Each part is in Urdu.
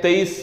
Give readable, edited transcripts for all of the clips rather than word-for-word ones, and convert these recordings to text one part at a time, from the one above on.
23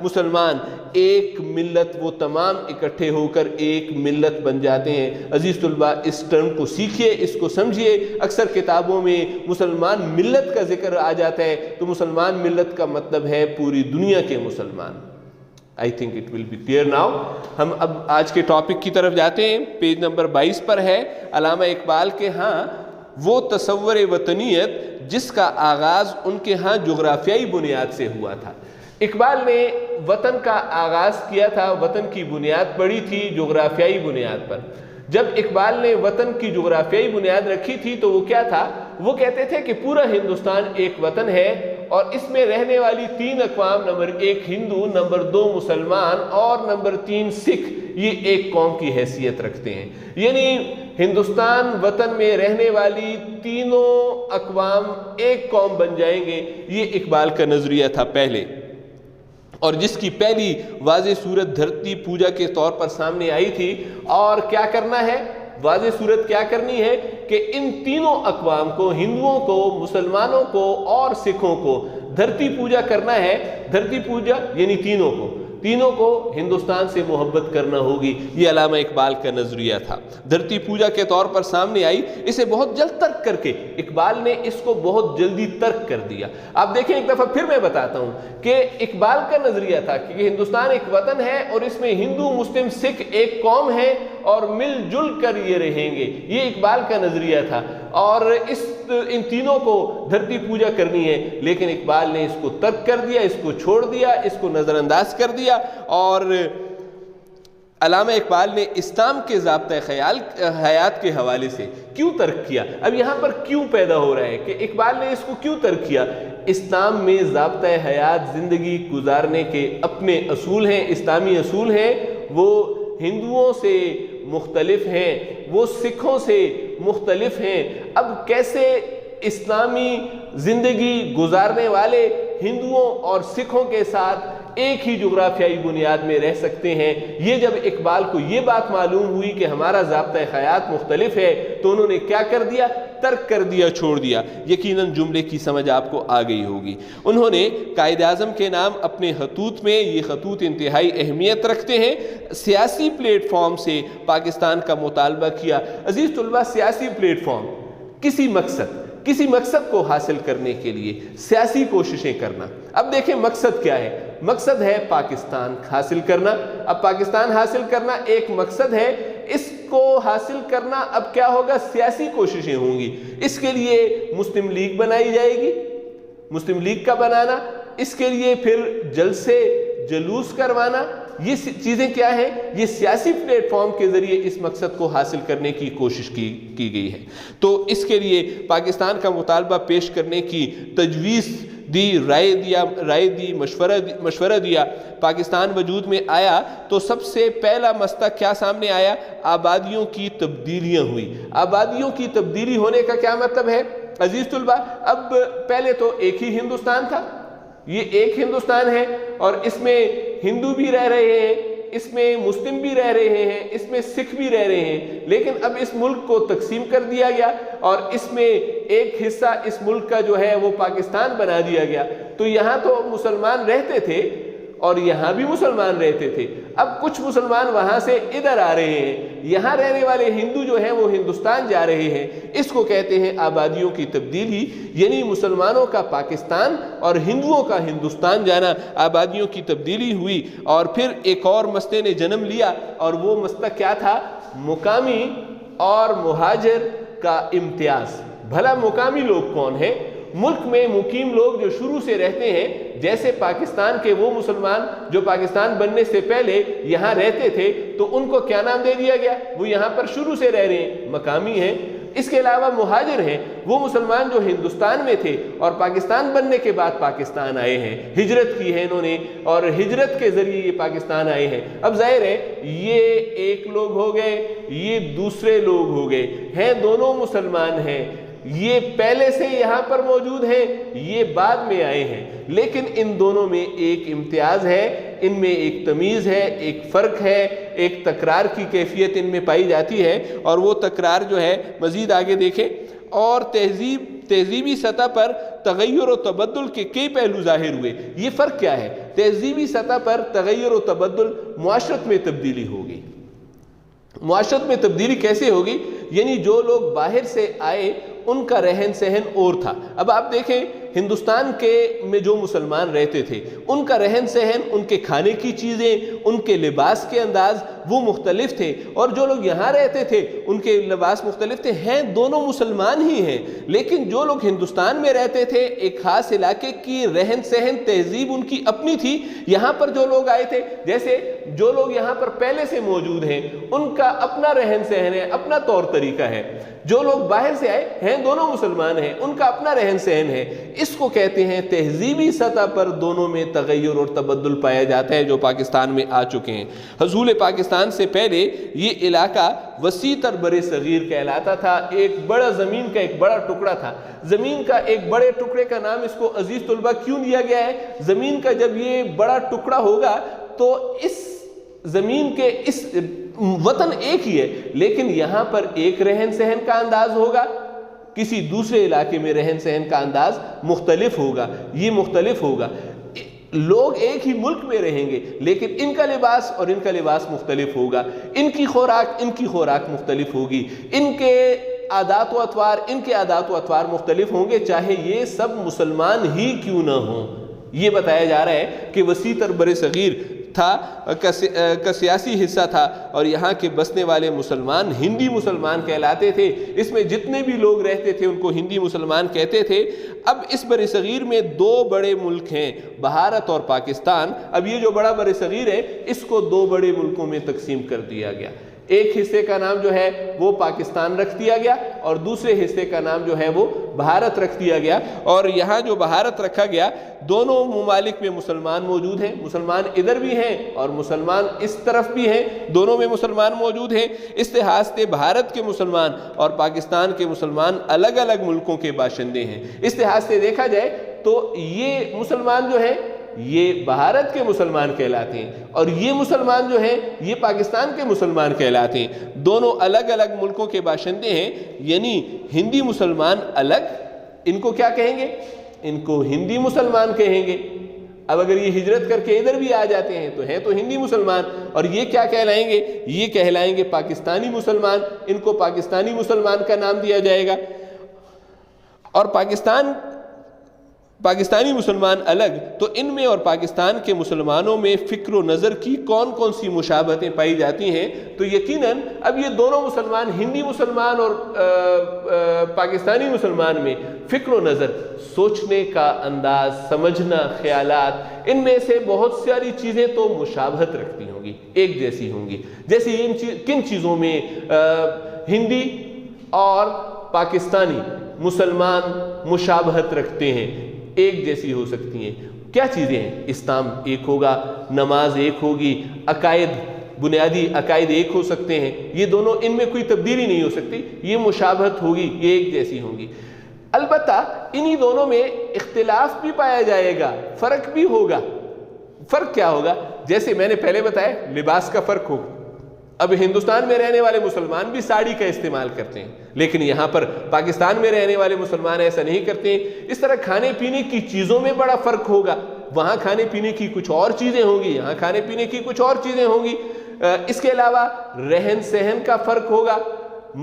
مسلمان، ایک ملت، وہ تمام اکٹھے ہو کر ایک ملت بن جاتے ہیں۔ عزیز طلباء، اس ٹرم کو سیکھیے، اس کو سمجھیے۔ اکثر کتابوں میں مسلمان ملت کا ذکر آ جاتا ہے تو مسلمان ملت کا مطلب ہے پوری دنیا کے مسلمان۔ I think it will be clear now۔ ہم اب آج کے ٹاپک کی طرف جاتے ہیں، پیج نمبر 22 پر ہے علامہ اقبال کے ہاں وہ تصور وطنیت جس کا آغاز ان کے ہاں جغرافیائی بنیاد سے ہوا تھا۔ اقبال نے وطن کا آغاز کیا تھا، وطن کی بنیاد پڑی تھی جغرافیائی بنیاد پر۔ جب اقبال نے وطن کی جغرافیائی بنیاد رکھی تھی تو وہ کیا تھا؟ وہ کہتے تھے کہ پورا ہندوستان ایک وطن ہے اور اس میں رہنے والی 3 اقوام، نمبر 1 ہندو، نمبر 2 مسلمان اور نمبر 3 سکھ، یہ ایک قوم کی حیثیت رکھتے ہیں۔ یعنی ہندوستان وطن میں رہنے والی تینوں اقوام ایک قوم بن جائیں گے، یہ اقبال کا نظریہ تھا پہلے، اور جس کی پہلی واضح صورت دھرتی پوجا کے طور پر سامنے آئی تھی۔ اور کیا کرنا ہے؟ واضح صورت کیا کرنی ہے کہ ان تینوں اقوام کو، ہندوؤں کو، مسلمانوں کو اور سکھوں کو دھرتی پوجا کرنا ہے۔ دھرتی پوجا یعنی تینوں کو ہندوستان سے محبت کرنا ہوگی، یہ علامہ اقبال کا نظریہ تھا۔ دھرتی پوجا کے طور پر سامنے آئی، اسے بہت جلد ترک کر کے اقبال نے اس کو بہت جلدی ترک کر دیا۔ آپ دیکھیں، ایک دفعہ پھر میں بتاتا ہوں کہ اقبال کا نظریہ تھا کہ ہندوستان ایک وطن ہے اور اس میں ہندو، مسلم، سکھ ایک قوم ہے اور مل جل کر یہ رہیں گے، یہ اقبال کا نظریہ تھا، اور ان تینوں کو دھرتی پوجا کرنی ہے۔ لیکن اقبال نے اس کو ترک کر دیا، اس کو چھوڑ دیا، اس کو نظر انداز کر دیا۔ اور علامہ اقبال نے اسلام کے ضابطۂ حیات کے حوالے سے کیوں ترک کیا؟ اب یہاں پر کیوں پیدا ہو رہا ہے کہ اقبال نے اس کو کیوں ترک کیا؟ اسلام میں ضابطۂ حیات، زندگی گزارنے کے اپنے اصول ہیں، اسلامی اصول ہیں، وہ ہندوؤں سے مختلف ہیں، وہ سکھوں سے مختلف ہیں۔ اب کیسے اسلامی زندگی گزارنے والے ہندوؤں اور سکھوں کے ساتھ ایک ہی جغرافیائی بنیاد میں رہ سکتے ہیں؟ یہ جب اقبال کو یہ بات معلوم ہوئی کہ ہمارا ضابطۂ حیات مختلف ہے تو انہوں نے کیا کر دیا؟ ترک کر دیا، چھوڑ دیا۔ یقیناً جملے کی سمجھ آپ کو آ گئی ہوگی۔ انہوں نے قائد اعظم کے نام اپنے خطوط میں، یہ خطوط انتہائی اہمیت رکھتے ہیں، سیاسی پلیٹ فارم سے پاکستان کا مطالبہ کیا۔ عزیز طلبہ، سیاسی پلیٹ فارم، کسی مقصد کو حاصل کرنے کے لیے سیاسی کوششیں کرنا۔ اب دیکھیں مقصد کیا ہے؟ مقصد ہے پاکستان حاصل کرنا۔ اب پاکستان حاصل کرنا ایک مقصد ہے، اس کو حاصل کرنا اب کیا ہوگا؟ سیاسی کوششیں ہوں گی۔ اس کے لیے مسلم لیگ بنائی جائے گی۔ مسلم لیگ کا بنانا، اس کے لیے پھر جلسے جلوس کروانا، یہ چیزیں کیا ہیں؟ یہ سیاسی پلیٹ فارم کے ذریعے اس مقصد کو حاصل کرنے کی کوشش کی گئی ہے۔ تو اس کے لیے پاکستان کا مطالبہ پیش کرنے کی تجویز دی، رائے دی، مشورہ دیا۔ پاکستان وجود میں آیا تو سب سے پہلا مسئلہ کیا سامنے آیا؟ آبادیوں کی تبدیلیاں ہوئی۔ آبادیوں کی تبدیلی ہونے کا کیا مطلب ہے؟ عزیز طلبہ، اب پہلے تو ایک ہی ہندوستان تھا، یہ ایک ہندوستان ہے اور اس میں ہندو بھی رہ رہے ہیں، اس میں مسلم بھی رہ رہے ہیں، اس میں سکھ بھی رہ رہے ہیں، لیکن اب اس ملک کو تقسیم کر دیا گیا اور اس میں ایک حصہ اس ملک کا جو ہے وہ پاکستان بنا دیا گیا۔ تو یہاں تو مسلمان رہتے تھے اور یہاں بھی مسلمان رہتے تھے، اب کچھ مسلمان وہاں سے ادھر آ رہے ہیں، یہاں رہنے والے ہندو جو ہیں وہ ہندوستان جا رہے ہیں۔ اس کو کہتے ہیں آبادیوں کی تبدیلی، یعنی مسلمانوں کا پاکستان اور ہندوؤں کا ہندوستان جانا، آبادیوں کی تبدیلی ہوئی۔ اور پھر ایک اور مسئلے نے جنم لیا، اور وہ مسئلہ کیا تھا؟ مقامی اور مہاجر کا امتیاز۔ بھلا مقامی لوگ کون ہیں؟ ملک میں مقیم لوگ جو شروع سے رہتے ہیں، جیسے پاکستان کے وہ مسلمان جو پاکستان بننے سے پہلے یہاں رہتے تھے، تو ان کو کیا نام دے دیا گیا؟ وہ یہاں پر شروع سے رہ رہے ہیں، مقامی ہیں۔ اس کے علاوہ مہاجر ہیں، وہ مسلمان جو ہندوستان میں تھے اور پاکستان بننے کے بعد پاکستان آئے ہیں، ہجرت کی ہے انہوں نے اور ہجرت کے ذریعے یہ پاکستان آئے ہیں۔ اب ظاہر ہے یہ ایک لوگ ہو گئے، یہ دوسرے لوگ ہو گئے، ہیں دونوں مسلمان ہیں، یہ پہلے سے یہاں پر موجود ہیں، یہ بعد میں آئے ہیں، لیکن ان دونوں میں ایک امتیاز ہے، ان میں ایک تمیز ہے، ایک فرق ہے، ایک تکرار کی کیفیت ان میں پائی جاتی ہے۔ اور وہ تکرار جو ہے مزید آگے دیکھیں، اور تہذیبی سطح پر تغیر و تبدل کے کئی پہلو ظاہر ہوئے۔ یہ فرق کیا ہے؟ تہذیبی سطح پر تغیر و تبدل، معاشرت میں تبدیلی ہوگی۔ معاشرت میں تبدیلی کیسے ہوگی؟ یعنی جو لوگ باہر سے آئے ان کا رہن سہن اور تھا۔ اب آپ دیکھیں ہندوستان میں جو مسلمان رہتے تھے ان کا رہن سہن، ان کے کھانے کی چیزیں، ان کے لباس کے انداز وہ مختلف تھے، اور جو لوگ یہاں رہتے تھے ان کے لباس مختلف تھے۔ ہیں دونوں مسلمان ہی ہیں، لیکن جو لوگ ہندوستان میں رہتے تھے ایک خاص علاقے کی رہن سہن تہذیب ان کی اپنی تھی۔ یہاں پر جو لوگ آئے تھے، جیسے جو لوگ یہاں پر پہلے سے موجود ہیں ان کا اپنا رہن سہن ہے، اپنا طور طریقہ ہے۔ جو لوگ باہر سے آئے ہیں دونوں مسلمان ہیں، ان کا اپنا رہن سہن ہے۔ اس کو کہتے ہیں تہذیبی سطح پر دونوں میں تغیر اور تبدل پایا جاتا ہے، جو پاکستان میں آ چکے ہیں۔ حصول پاکستان سے پہلے یہ علاقہ وسیع تر بر صغیر کہلاتا تھا۔ ایک بڑا زمین کا ایک بڑا ٹکڑا تھا۔ زمین کا ایک بڑے ٹکڑے کا نام اس کو عزیز طلبہ کیوں دیا گیا ہے؟ زمین کا جب یہ بڑا ٹکڑا ہوگا تو اس زمین کے اس وطن ایک ہی ہے، لیکن یہاں پر ایک رہن سہن کا انداز ہوگا، کسی دوسرے علاقے میں رہن سہن کا انداز مختلف ہوگا۔ یہ مختلف ہوگا، لوگ ایک ہی ملک میں رہیں گے لیکن ان کا لباس اور ان کا لباس مختلف ہوگا، ان کی خوراک مختلف ہوگی، ان کے عادات و اطوار مختلف ہوں گے، چاہے یہ سب مسلمان ہی کیوں نہ ہوں۔ یہ بتایا جا رہا ہے کہ وسیع تر بر صغیر کا سیاسی حصہ تھا، اور یہاں کے بسنے والے مسلمان ہندی مسلمان کہلاتے تھے۔ اس میں جتنے بھی لوگ رہتے تھے ان کو ہندی مسلمان کہتے تھے۔ اب اس بر صغیر میں دو بڑے ملک ہیں، بھارت اور پاکستان۔ اب یہ جو بڑا بر صغیر ہے اس کو دو بڑے ملکوں میں تقسیم کر دیا گیا۔ ایک حصے کا نام جو ہے وہ پاکستان رکھ دیا گیا، اور دوسرے حصے کا نام جو ہے وہ بھارت رکھ دیا گیا۔ اور یہاں جو بھارت رکھا گیا، دونوں ممالک میں مسلمان موجود ہیں، مسلمان ادھر بھی ہیں اور مسلمان اس طرف بھی ہیں، دونوں میں مسلمان موجود ہیں۔ اس لحاظ سے بھارت کے مسلمان اور پاکستان کے مسلمان الگ الگ ملکوں کے باشندے ہیں۔ اس لحاظ سے دیکھا جائے تو یہ مسلمان جو ہیں یہ بھارت کے مسلمان کہلاتے ہیں، اور یہ مسلمان جو ہیں یہ پاکستان کے مسلمان کہلاتے ہیں۔ دونوں الگ الگ ملکوں کے باشندے ہیں، یعنی ہندی مسلمان الگ، ان کو کیا کہیں گے؟ ان کو ہندی مسلمان کہیں گے۔ اب اگر یہ ہجرت کر کے ادھر بھی آ جاتے ہیں تو ہیں تو ہندی مسلمان، اور یہ کیا کہلائیں گے؟ یہ کہلائیں گے پاکستانی مسلمان۔ ان کو پاکستانی مسلمان کا نام دیا جائے گا۔ اور پاکستانی مسلمان الگ، تو ان میں اور پاکستان کے مسلمانوں میں فکر و نظر کی کون کون سی مشابہتیں پائی جاتی ہیں؟ تو یقیناً اب یہ دونوں مسلمان، ہندی مسلمان اور پاکستانی مسلمان میں فکر و نظر، سوچنے کا انداز، سمجھنا، خیالات، ان میں سے بہت ساری چیزیں تو مشابہت رکھتی ہوں گی، ایک جیسی ہوں گی۔ جیسے کن چیزوں میں ہندی اور پاکستانی مسلمان مشابہت رکھتے ہیں، ایک جیسی ہو سکتی ہیں؟ کیا چیزیں ہیں؟ اسلام ایک ہوگا، نماز ایک ہوگی، عقائد، بنیادی عقائد ایک ہو سکتے ہیں، یہ دونوں، ان میں کوئی تبدیلی نہیں ہو سکتی، یہ مشابہت ہوگی، یہ ایک جیسی ہوں گی۔ البتہ انہی دونوں میں اختلاف بھی پایا جائے گا، فرق بھی ہوگا۔ فرق کیا ہوگا؟ جیسے میں نے پہلے بتایا لباس کا فرق ہوگا۔ اب ہندوستان میں رہنے والے مسلمان بھی ساڑی کا استعمال کرتے ہیں، لیکن یہاں پر پاکستان میں رہنے والے مسلمان ایسا نہیں کرتے ہیں۔ اس طرح کھانے پینے کی چیزوں میں بڑا فرق ہوگا، وہاں کھانے پینے کی کچھ اور چیزیں ہوں گی، یہاں کھانے پینے کی کچھ اور چیزیں ہوں گی۔ اس کے علاوہ رہن سہن کا فرق ہوگا،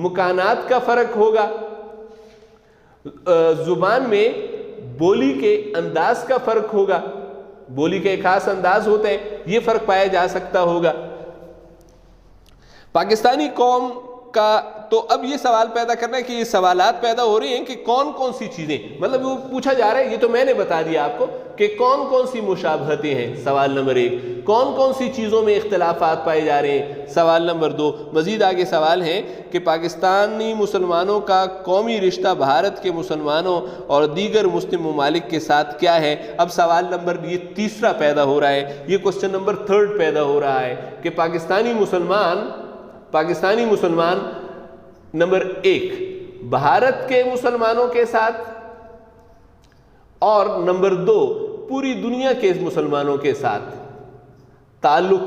مکانات کا فرق ہوگا، زبان میں بولی کے انداز کا فرق ہوگا، بولی کا ایک خاص انداز ہوتا ہے، یہ فرق پایا جا سکتا ہوگا۔ پاکستانی قوم کا تو اب یہ سوال پیدا کرنا ہے کہ یہ سوالات پیدا ہو رہے ہیں کہ کون کون سی چیزیں، مطلب وہ پوچھا جا رہا ہے، یہ تو میں نے بتا دیا آپ کو کہ کون کون سی مشابہتیں ہیں، سوال نمبر 1۔ کون کون سی چیزوں میں اختلافات پائے جا رہے ہیں، سوال نمبر 2۔ مزید آگے سوال ہے کہ پاکستانی مسلمانوں کا قومی رشتہ بھارت کے مسلمانوں اور دیگر مسلم ممالک کے ساتھ کیا ہے؟ اب سوال نمبر یہ تیسرا پیدا ہو رہا ہے، یہ کوسچن نمبر 3 پیدا ہو رہا ہے کہ پاکستانی مسلمان نمبر 1 بھارت کے مسلمانوں کے ساتھ، اور نمبر 2 پوری دنیا کے مسلمانوں کے ساتھ تعلق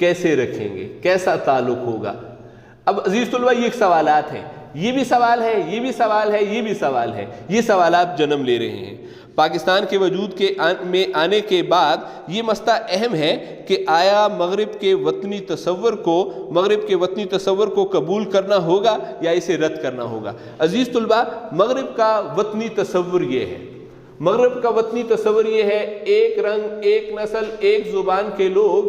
کیسے رکھیں گے، کیسا تعلق ہوگا؟ اب عزیز طلبہ یہ سوالات ہیں، یہ بھی سوال ہے، یہ بھی سوال ہے، یہ بھی سوال ہے، یہ سوالات جنم لے رہے ہیں۔ پاکستان کے وجود میں آنے کے بعد یہ مسئلہ اہم ہے کہ آیا مغرب کے وطنی تصور کو قبول کرنا ہوگا یا اسے رد کرنا ہوگا۔ عزیز طلباء، مغرب کا وطنی تصور یہ ہے، مغرب کا وطنی تصور یہ ہے، ایک رنگ، ایک نسل، ایک زبان کے لوگ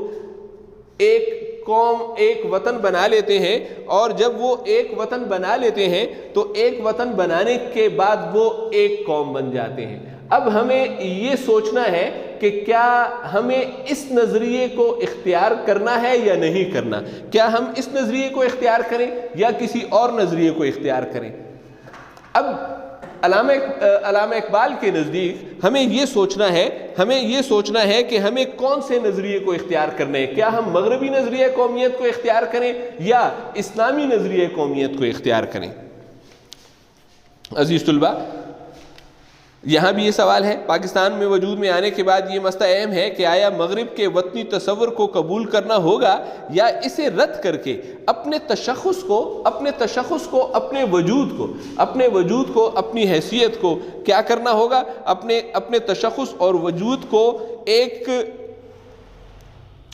ایک قوم، ایک وطن بنا لیتے ہیں، اور جب وہ ایک وطن بنا لیتے ہیں تو ایک وطن بنانے کے بعد وہ ایک قوم بن جاتے ہیں۔ اب ہمیں یہ سوچنا ہے کہ کیا ہمیں اس نظریے کو اختیار کرنا ہے یا نہیں کرنا، کیا ہم اس نظریے کو اختیار کریں یا کسی اور نظریے کو اختیار کریں۔ اب علامہ اقبال کے نزدیک ہمیں یہ سوچنا ہے کہ ہمیں کون سے نظریے کو اختیار کرنا ہے، کیا ہم مغربی نظریہ قومیت کو اختیار کریں یا اسلامی نظریہ قومیت کو اختیار کریں۔ عزیز طلباء، یہاں بھی یہ سوال ہے، پاکستان میں وجود میں آنے کے بعد یہ مسئلہ اہم ہے کہ آیا مغرب کے وطنی تصور کو قبول کرنا ہوگا یا اسے رد کر کے اپنے تشخص کو، اپنے وجود کو، اپنی حیثیت کو کیا کرنا ہوگا، اپنے تشخص اور وجود کو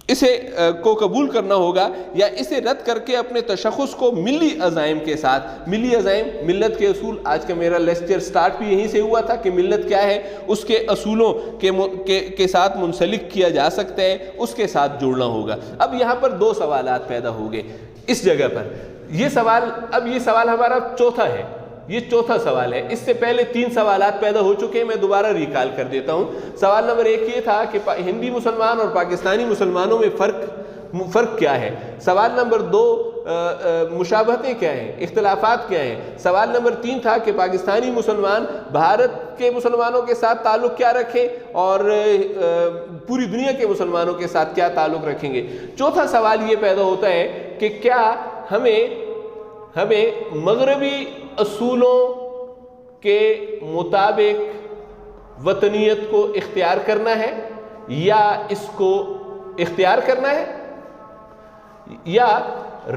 اسے کو قبول کرنا ہوگا یا اسے رد کر کے اپنے تشخص کو ملی عزائم کے ساتھ، ملی عزائم، ملت کے اصول، آج کا میرا لیکچر سٹارٹ بھی یہیں سے ہوا تھا کہ ملت کیا ہے، اس کے اصولوں کے ساتھ منسلک کیا جا سکتا ہے، اس کے ساتھ جوڑنا ہوگا۔ اب یہاں پر دو سوالات پیدا ہو گئے اس جگہ پر، یہ سوال ہمارا چوتھا ہے، یہ چوتھا سوال ہے۔ اس سے پہلے 3 سوالات پیدا ہو چکے ہیں، میں دوبارہ ریکال کر دیتا ہوں۔ سوال نمبر 1 یہ تھا کہ ہندی مسلمان اور پاکستانی مسلمانوں میں فرق کیا ہے۔ سوال نمبر 2 مشابہتیں کیا ہیں، اختلافات کیا ہیں۔ سوال نمبر 3 تھا کہ پاکستانی مسلمان بھارت کے مسلمانوں کے ساتھ تعلق کیا رکھیں اور پوری دنیا کے مسلمانوں کے ساتھ کیا تعلق رکھیں گے۔ چوتھا سوال یہ پیدا ہوتا ہے کہ کیا ہمیں مغربی اصولوں کے مطابق وطنیت کو اختیار کرنا ہے یا اس کو اختیار کرنا ہے یا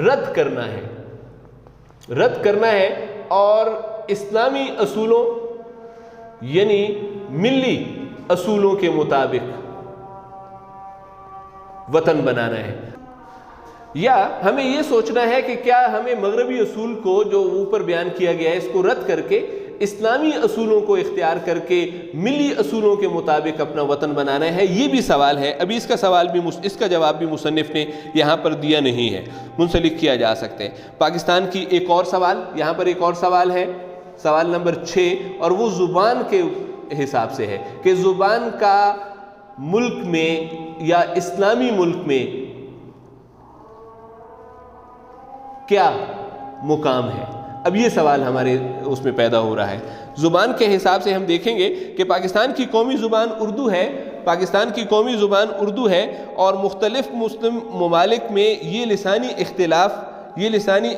رد کرنا ہے اور اسلامی اصولوں یعنی ملی اصولوں کے مطابق وطن بنانا ہے، یا ہمیں یہ سوچنا ہے کہ کیا ہمیں مغربی اصول کو جو اوپر بیان کیا گیا ہے اس کو رد کر کے اسلامی اصولوں کو اختیار کر کے ملی اصولوں کے مطابق اپنا وطن بنانا ہے۔ یہ بھی سوال ہے، ابھی اس کا جواب بھی مصنف نے یہاں پر دیا نہیں ہے، منسلک کیا جا سکتا ہے۔ پاکستان کی ایک اور سوال، یہاں پر ایک اور سوال ہے، سوال نمبر 6، اور وہ زبان کے حساب سے ہے کہ زبان کا ملک میں یا اسلامی ملک میں کیا مقام ہے۔ اب یہ سوال ہمارے اس میں پیدا ہو رہا ہے۔ زبان کے حساب سے ہم دیکھیں گے کہ پاکستان کی قومی زبان اردو ہے، اور مختلف مسلم ممالک میں یہ لسانی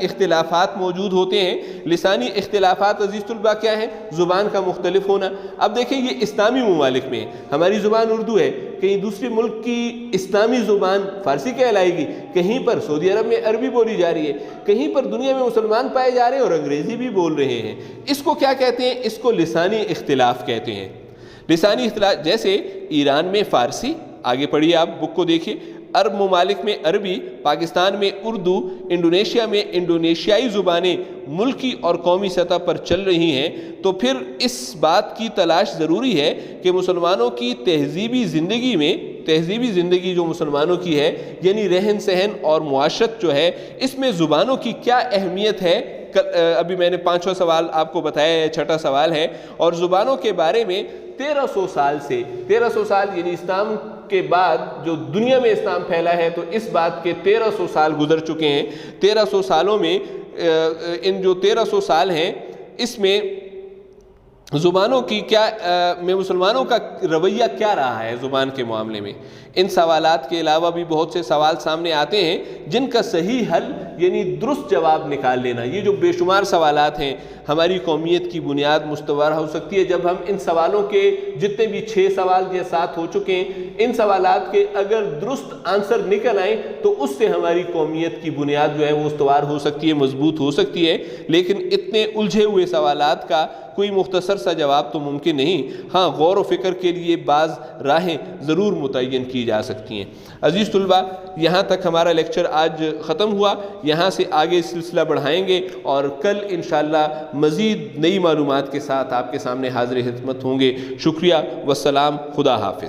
اختلافات موجود ہوتے ہیں۔ لسانی اختلافات عزیز طلباء کیا ہیں؟ زبان کا مختلف ہونا۔ اب دیکھیں یہ اسلامی ممالک میں ہے، ہماری زبان اردو ہے، کہیں دوسرے ملک کی اسلامی زبان فارسی کہلائے گی، کہیں پر سعودی عرب میں عربی بولی جا رہی ہے، کہیں پر دنیا میں مسلمان پائے جا رہے ہیں اور انگریزی بھی بول رہے ہیں۔ اس کو کیا کہتے ہیں؟ اس کو لسانی اختلاف کہتے ہیں۔ لسانی اختلاف جیسے ایران میں فارسی، آگے پڑھیے آپ بک کو دیکھیے، عرب ممالک میں عربی، پاکستان میں اردو، انڈونیشیا میں انڈونیشیائی زبانیں ملکی اور قومی سطح پر چل رہی ہیں، تو پھر اس بات کی تلاش ضروری ہے کہ مسلمانوں کی تہذیبی زندگی جو مسلمانوں کی ہے، یعنی رہن سہن اور معاشرت جو ہے، اس میں زبانوں کی کیا اہمیت ہے۔ ابھی میں نے 5واں سوال آپ کو بتایا ہے، 6واں سوال ہے، اور زبانوں کے بارے میں 1300 سال یعنی اسلام کے بعد جو دنیا میں اسلام پھیلا ہے، تو اس بات کے 1300 سال گزر چکے ہیں۔ 1300 سالوں میں ان جو 1300 سال ہیں، اس میں زبانوں کی میں مسلمانوں کا رویہ کیا رہا ہے زبان کے معاملے میں۔ ان سوالات کے علاوہ بھی بہت سے سوال سامنے آتے ہیں جن کا صحیح حل یعنی درست جواب نکال لینا۔ یہ جو بے شمار سوالات ہیں، ہماری قومیت کی بنیاد مستوار ہو سکتی ہے جب ہم ان سوالوں کے جتنے بھی 6 سوال یا 7 ہو چکے ہیں، ان سوالات کے اگر درست آنسر نکل آئیں تو اس سے ہماری قومیت کی بنیاد جو ہے وہ استوار ہو سکتی ہے، مضبوط ہو سکتی ہے۔ لیکن اتنے الجھے ہوئے سوالات کا کوئی مختصر سا جواب تو ممکن نہیں۔ ہاں، غور و فکر کے لیے بعض راہیں ضرور متعین کی جا سکتی ہیں۔ عزیز طلبہ، یہاں تک ہمارا لیکچر آج ختم ہوا، یہاں سے آگے سلسلہ بڑھائیں گے اور کل انشاءاللہ مزید نئی معلومات کے ساتھ آپ کے سامنے حاضر خدمت ہوں گے۔ شکریہ، والسلام، خدا حافظ۔